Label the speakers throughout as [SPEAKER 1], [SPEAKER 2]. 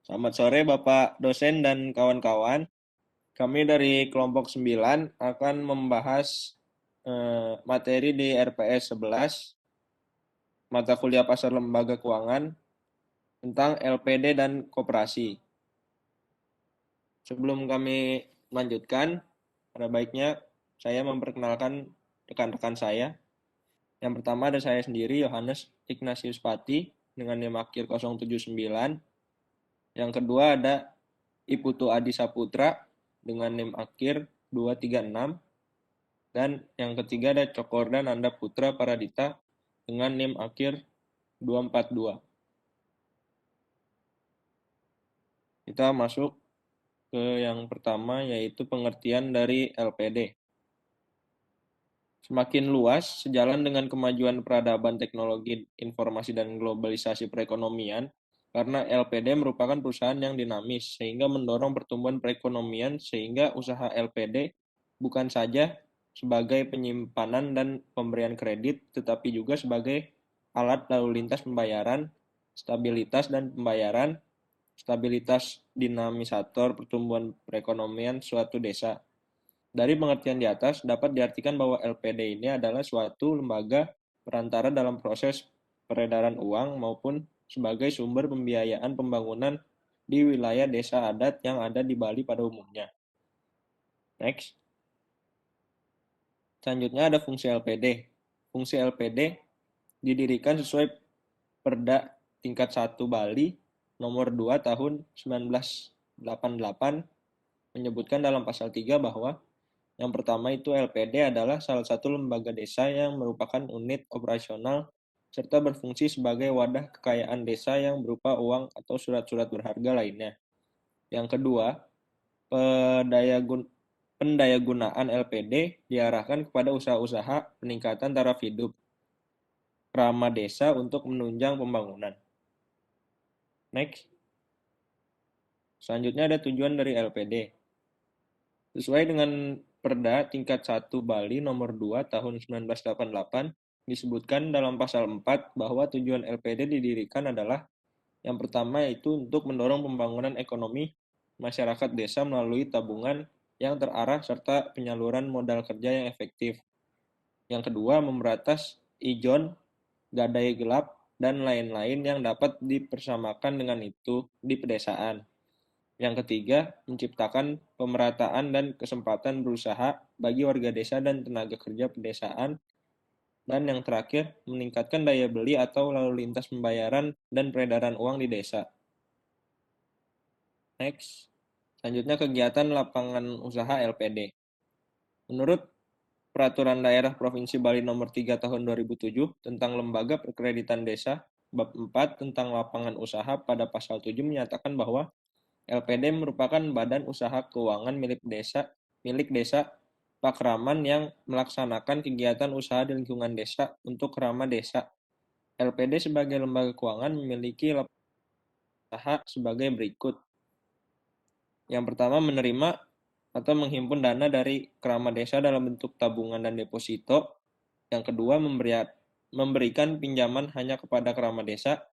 [SPEAKER 1] Selamat sore Bapak dosen dan kawan-kawan. Kami dari kelompok 9 akan membahas materi di RPS 11, mata kuliah pasar lembaga keuangan tentang LPD dan koperasi. Sebelum kami lanjutkan, pada baiknya saya memperkenalkan rekan-rekan saya. Yang pertama ada saya sendiri, Yohanes Ignatius Pati, dengan NIM akhir 079. Yang kedua ada Iputu Adi Saputra dengan NIM akhir 236. Dan yang ketiga ada Cokorda Nanda Putra Paradita dengan NIM akhir 242. Kita masuk ke yang pertama, yaitu pengertian dari LPD. Semakin luas, sejalan dengan kemajuan peradaban teknologi informasi dan globalisasi perekonomian, karena LPD merupakan perusahaan yang dinamis, sehingga mendorong pertumbuhan perekonomian, sehingga usaha LPD bukan saja sebagai penyimpanan dan pemberian kredit, tetapi juga sebagai alat lalu lintas pembayaran, stabilitas dan pembayaran, stabilitas dinamisator pertumbuhan perekonomian suatu desa. Dari pengertian di atas, dapat diartikan bahwa LPD ini adalah suatu lembaga perantara dalam proses peredaran uang maupun sebagai sumber pembiayaan pembangunan di wilayah desa adat yang ada di Bali pada umumnya. Next. Selanjutnya ada fungsi LPD. Fungsi LPD didirikan sesuai Perda tingkat 1 Bali nomor 2 tahun 1988 menyebutkan dalam pasal 3 bahwa yang pertama itu LPD adalah salah satu lembaga desa yang merupakan unit operasional serta berfungsi sebagai wadah kekayaan desa yang berupa uang atau surat-surat berharga lainnya. Yang kedua, pendayagunaan LPD diarahkan kepada usaha-usaha peningkatan taraf hidup ramah desa untuk menunjang pembangunan. Next. Selanjutnya ada tujuan dari LPD. Sesuai dengan Perda tingkat 1 Bali nomor 2 tahun 1988 disebutkan dalam pasal 4 bahwa tujuan LPD didirikan adalah yang pertama yaitu untuk mendorong pembangunan ekonomi masyarakat desa melalui tabungan yang terarah serta penyaluran modal kerja yang efektif. Yang kedua, memberantas ijon, gadai gelap, dan lain-lain yang dapat dipersamakan dengan itu di pedesaan. Yang ketiga, menciptakan pemerataan dan kesempatan berusaha bagi warga desa dan tenaga kerja pedesaan. Dan yang terakhir, meningkatkan daya beli atau lalu lintas pembayaran dan peredaran uang di desa. Next. Selanjutnya kegiatan lapangan usaha LPD. Menurut Peraturan Daerah Provinsi Bali Nomor 3 Tahun 2007 tentang Lembaga Perkreditan Desa, Bab 4 tentang lapangan usaha pada pasal 7 menyatakan bahwa LPD merupakan badan usaha keuangan milik desa Pakraman yang melaksanakan kegiatan usaha di lingkungan desa untuk kerama desa. LPD sebagai lembaga keuangan memiliki usaha sebagai berikut. Yang pertama, menerima atau menghimpun dana dari kerama desa dalam bentuk tabungan dan deposito. Yang kedua, memberikan pinjaman hanya kepada kerama desa.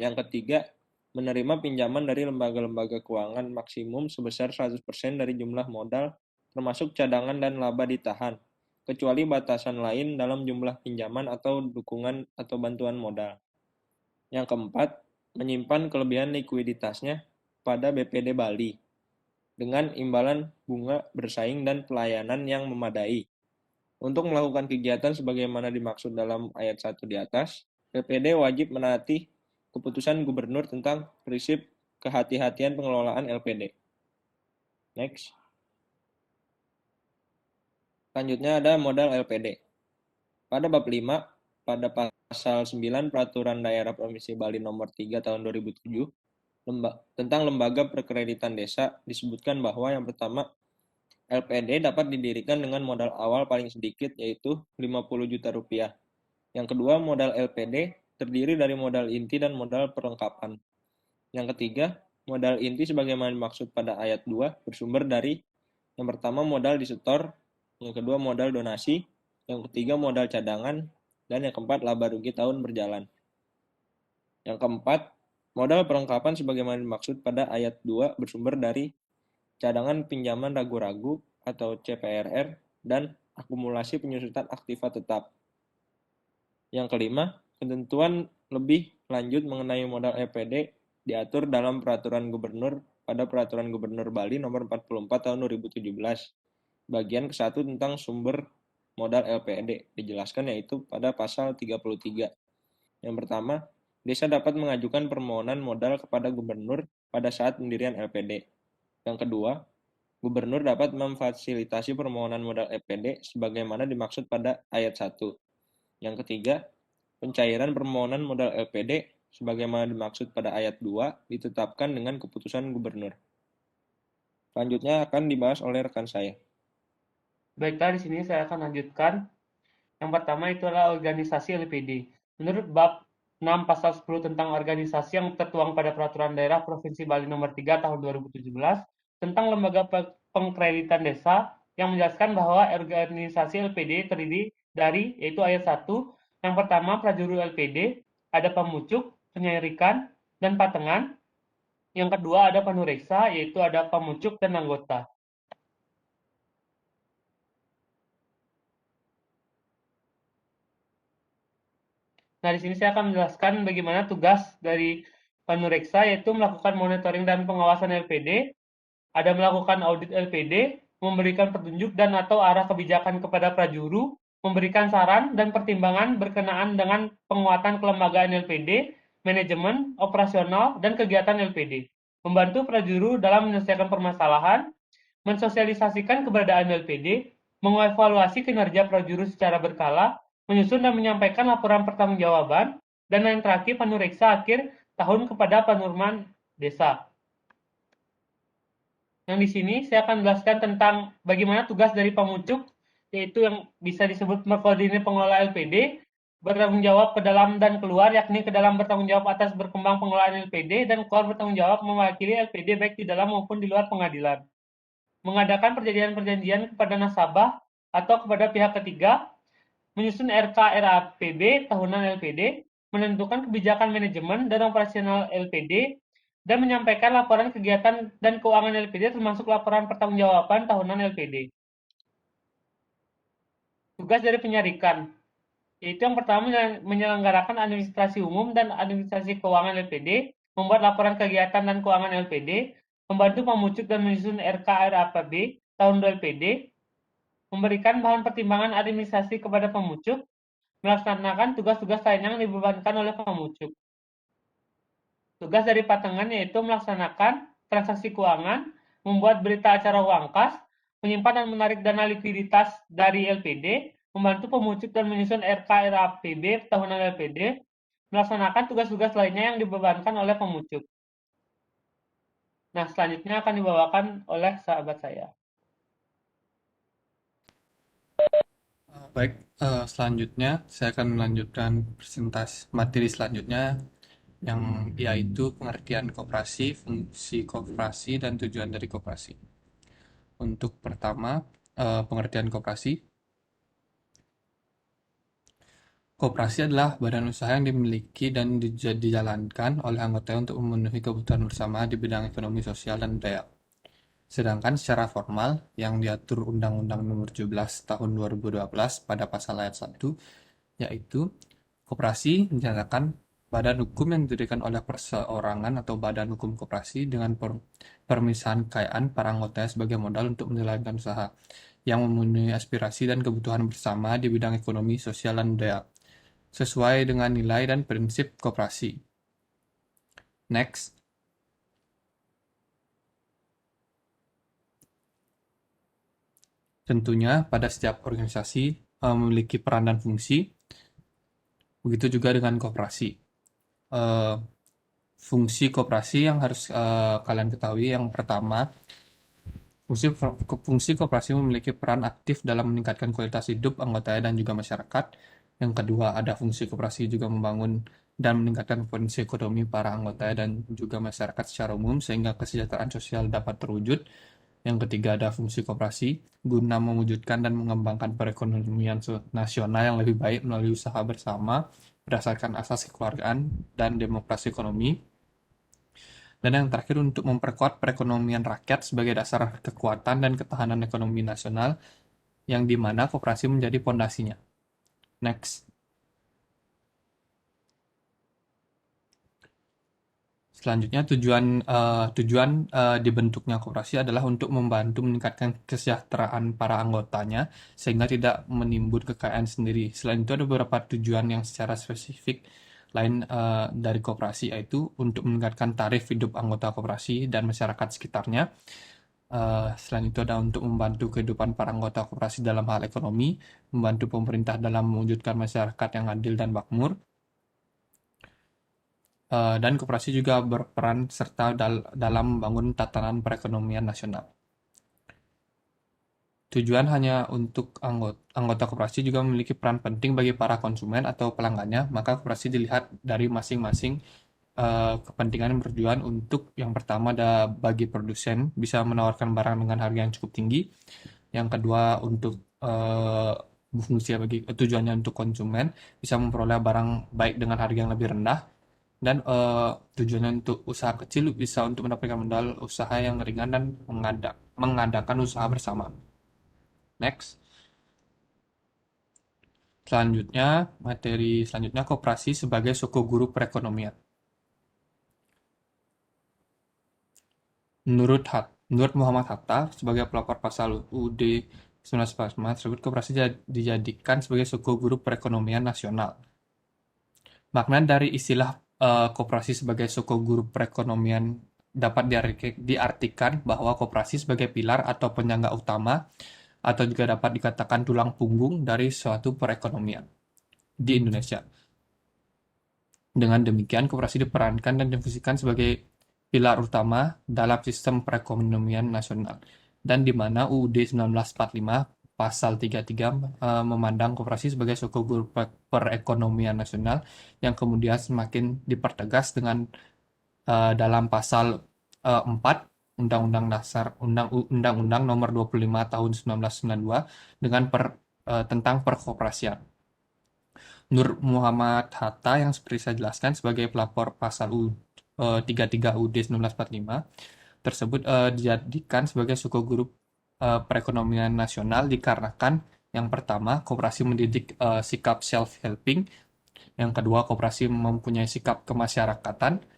[SPEAKER 1] Yang ketiga, menerima pinjaman dari lembaga-lembaga keuangan maksimum sebesar 100% dari jumlah modal, termasuk cadangan dan laba ditahan, kecuali batasan lain dalam jumlah pinjaman atau dukungan atau bantuan modal. Yang keempat, menyimpan kelebihan likuiditasnya pada BPD Bali dengan imbalan bunga bersaing dan pelayanan yang memadai. Untuk melakukan kegiatan sebagaimana dimaksud dalam ayat 1 di atas, BPD wajib menaati keputusan gubernur tentang prinsip kehati-hatian pengelolaan LPD. Next. Selanjutnya ada modal LPD. Pada bab 5, pada pasal 9 Peraturan Daerah Provinsi Bali nomor 3 tahun 2007 tentang lembaga perkreditan desa disebutkan bahwa yang pertama, LPD dapat didirikan dengan modal awal paling sedikit yaitu 50 juta rupiah. Yang kedua, modal LPD terdiri dari modal inti dan modal perlengkapan. Yang ketiga, modal inti sebagaimana dimaksud pada ayat 2 bersumber dari yang pertama modal disetor, yang kedua modal donasi, yang ketiga modal cadangan, dan yang keempat laba rugi tahun berjalan. Yang keempat, Modal perlengkapan sebagaimana dimaksud pada ayat 2 bersumber dari cadangan pinjaman ragu-ragu atau CPRR dan akumulasi penyusutan aktiva tetap. Yang kelima, ketentuan lebih lanjut mengenai modal EPD diatur dalam Peraturan Gubernur pada Peraturan Gubernur Bali Nomor 44 Tahun 2017, bagian ke-1 tentang sumber modal LPD dijelaskan yaitu pada pasal 33. Yang pertama, desa dapat mengajukan permohonan modal kepada gubernur pada saat pendirian LPD. Yang kedua, gubernur dapat memfasilitasi permohonan modal LPD sebagaimana dimaksud pada ayat 1. Yang ketiga, pencairan permohonan modal LPD sebagaimana dimaksud pada ayat 2 ditetapkan dengan keputusan gubernur. Selanjutnya akan dibahas oleh rekan saya.
[SPEAKER 2] Baiklah, di sini saya akan lanjutkan. Yang pertama itu adalah organisasi LPD. Menurut bab 6 pasal 10 tentang organisasi yang tertuang pada Peraturan Daerah Provinsi Bali Nomor 3 Tahun 2017 tentang lembaga pengkreditan desa yang menjelaskan bahwa organisasi LPD terdiri dari, yaitu ayat 1, yang pertama prajuru LPD, ada pemucuk, penyelidikan, dan patengan. Yang kedua ada panureksa, yaitu ada pemucuk dan anggota. Nah, di sini saya akan menjelaskan bagaimana tugas dari panureksa, yaitu melakukan monitoring dan pengawasan LPD, ada melakukan audit LPD, memberikan petunjuk dan atau arah kebijakan kepada prajuru, memberikan saran dan pertimbangan berkenaan dengan penguatan kelembagaan LPD, manajemen, operasional, dan kegiatan LPD, membantu prajuru dalam menyelesaikan permasalahan, mensosialisasikan keberadaan LPD, mengevaluasi kinerja prajuru secara berkala, menyusun dan menyampaikan laporan pertanggungjawaban, dan yang terakhir panureksa akhir tahun kepada panurman desa. Yang di sini saya akan menjelaskan tentang bagaimana tugas dari pemucuk, yaitu yang bisa disebut mengkoordinir pengelola LPD, bertanggung jawab ke dalam dan keluar, yakni ke dalam bertanggung jawab atas berkembang pengelolaan LPD, dan keluar bertanggung jawab mewakili LPD baik di dalam maupun di luar pengadilan. Mengadakan perjanjian-perjanjian kepada nasabah atau kepada pihak ketiga, menyusun RK-RAPB tahunan LPD, menentukan kebijakan manajemen dan operasional LPD, dan menyampaikan laporan kegiatan dan keuangan LPD termasuk laporan pertanggungjawaban tahunan LPD. Tugas dari penyarikan, yaitu yang pertama menyelenggarakan administrasi umum dan administrasi keuangan LPD, membuat laporan kegiatan dan keuangan LPD, membantu memucuk dan menyusun RK-RAPB tahun LPD, memberikan bahan pertimbangan administrasi kepada pemucuk, melaksanakan tugas-tugas lain yang dibebankan oleh pemucuk. Tugas dari patengan yaitu melaksanakan transaksi keuangan, membuat berita acara uang kas, menyimpan dan menarik dana likuiditas dari LPD, membantu pemucuk dan menyusun RK-RAPB tahunan LPD, melaksanakan tugas-tugas lainnya yang dibebankan oleh pemucuk. Nah, selanjutnya akan dibawakan oleh sahabat saya.
[SPEAKER 3] Baik, selanjutnya saya akan melanjutkan presentasi materi selanjutnya yang yaitu pengertian koperasi, fungsi koperasi, dan tujuan dari koperasi. Untuk pertama, pengertian koperasi. Koperasi adalah badan usaha yang dimiliki dan dijalankan oleh anggota untuk memenuhi kebutuhan bersama di bidang ekonomi, sosial, dan budaya. Sedangkan secara formal yang diatur Undang-Undang Nomor 17 Tahun 2012 pada pasal ayat 1, yaitu koperasi menyatakan badan hukum yang didirikan oleh perseorangan atau badan hukum koperasi dengan permisahan kekayaan para anggotanya sebagai modal untuk menjalankan usaha yang memenuhi aspirasi dan kebutuhan bersama di bidang ekonomi, sosial, dan budaya sesuai dengan nilai dan prinsip koperasi. Next. Tentunya pada setiap organisasi memiliki peran dan fungsi, begitu juga dengan koperasi. Fungsi koperasi yang harus kalian ketahui, yang pertama, fungsi koperasi memiliki peran aktif dalam meningkatkan kualitas hidup anggotanya dan juga masyarakat. Yang kedua, ada fungsi koperasi juga membangun dan meningkatkan potensi ekonomi para anggotanya dan juga masyarakat secara umum sehingga kesejahteraan sosial dapat terwujud. Yang ketiga, ada fungsi koperasi guna mewujudkan dan mengembangkan perekonomian nasional yang lebih baik melalui usaha bersama berdasarkan asas kekeluargaan dan demokrasi ekonomi. Dan yang terakhir untuk memperkuat perekonomian rakyat sebagai dasar kekuatan dan ketahanan ekonomi nasional yang dimana koperasi menjadi pondasinya. Next. Selanjutnya tujuan dibentuknya koperasi adalah untuk membantu meningkatkan kesejahteraan para anggotanya sehingga tidak menimbun kekayaan sendiri. Selain itu ada beberapa tujuan yang secara spesifik lain dari koperasi, yaitu untuk meningkatkan tarif hidup anggota koperasi dan masyarakat sekitarnya. Selain itu ada untuk membantu kehidupan para anggota koperasi dalam hal ekonomi, membantu pemerintah dalam mewujudkan masyarakat yang adil dan makmur. Dan koperasi juga berperan serta dalam membangun tatanan perekonomian nasional. Tujuan hanya untuk anggota koperasi juga memiliki peran penting bagi para konsumen atau pelanggannya, maka koperasi dilihat dari masing-masing kepentingan yang bertujuan. Untuk yang pertama ada bagi produsen, bisa menawarkan barang dengan harga yang cukup tinggi. Yang kedua untuk fungsi bagi tujuannya untuk konsumen, bisa memperoleh barang baik dengan harga yang lebih rendah. Dan tujuannya untuk usaha kecil bisa untuk mendapatkan modal usaha yang ringan dan mengadakan usaha bersama. Next. Materi selanjutnya koperasi sebagai suku guru perekonomian. Menurut Muhammad Hatta, sebagai pelopor pasal UUD 1945 tersebut, koperasi dijadikan sebagai suku guru perekonomian nasional. Makna dari istilah koperasi sebagai suku guru perekonomian dapat diartikan bahwa koperasi sebagai pilar atau penyangga utama atau juga dapat dikatakan tulang punggung dari suatu perekonomian di Indonesia. Dengan demikian, koperasi diperankan dan difungsikan sebagai pilar utama dalam sistem perekonomian nasional, dan di mana UUD 1945 pasal 33 memandang koperasi sebagai suku guru perekonomian nasional yang kemudian semakin dipertegas dengan dalam pasal 4 Undang-Undang Nomor 25 Tahun 1992 dengan tentang perkoperasian. Nur Muhammad Hatta yang seperti saya jelaskan sebagai pelapor pasal 33 UUD 1945 tersebut dijadikan sebagai suku guru perekonomian nasional dikarenakan yang pertama, koperasi mendidik sikap self-helping. Yang kedua, koperasi mempunyai sikap kemasyarakatan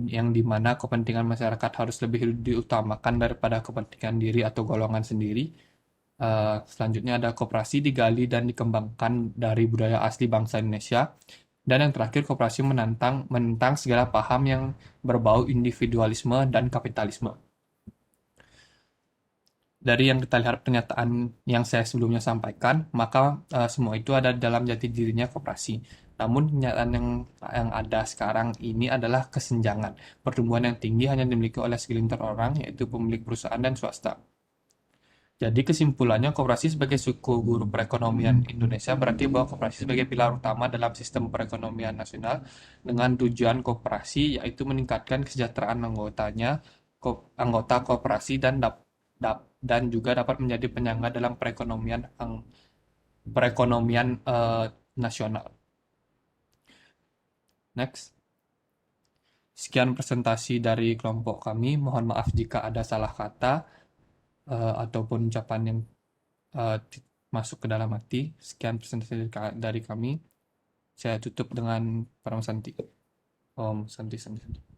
[SPEAKER 3] yang dimana kepentingan masyarakat harus lebih diutamakan daripada kepentingan diri atau golongan sendiri. Selanjutnya ada koperasi digali dan dikembangkan dari budaya asli bangsa Indonesia. Dan yang terakhir, koperasi menentang segala paham yang berbau individualisme dan kapitalisme. Dari yang kita lihat pernyataan yang saya sebelumnya sampaikan, maka semua itu ada dalam jati dirinya koperasi. Namun kenyataan yang ada sekarang ini adalah kesenjangan. Pertumbuhan yang tinggi hanya dimiliki oleh segelintir orang, yaitu pemilik perusahaan dan swasta. Jadi kesimpulannya, koperasi sebagai suku guru perekonomian Indonesia berarti bahwa koperasi sebagai pilar utama dalam sistem perekonomian nasional dengan tujuan koperasi yaitu meningkatkan kesejahteraan anggota koperasi dan juga dapat menjadi penyangga dalam perekonomian nasional. Next. Sekian presentasi dari kelompok kami. Mohon maaf jika ada salah kata ataupun ucapan yang masuk ke dalam hati. Sekian presentasi dari kami. Saya tutup dengan Param Santi. Om Santi Santi.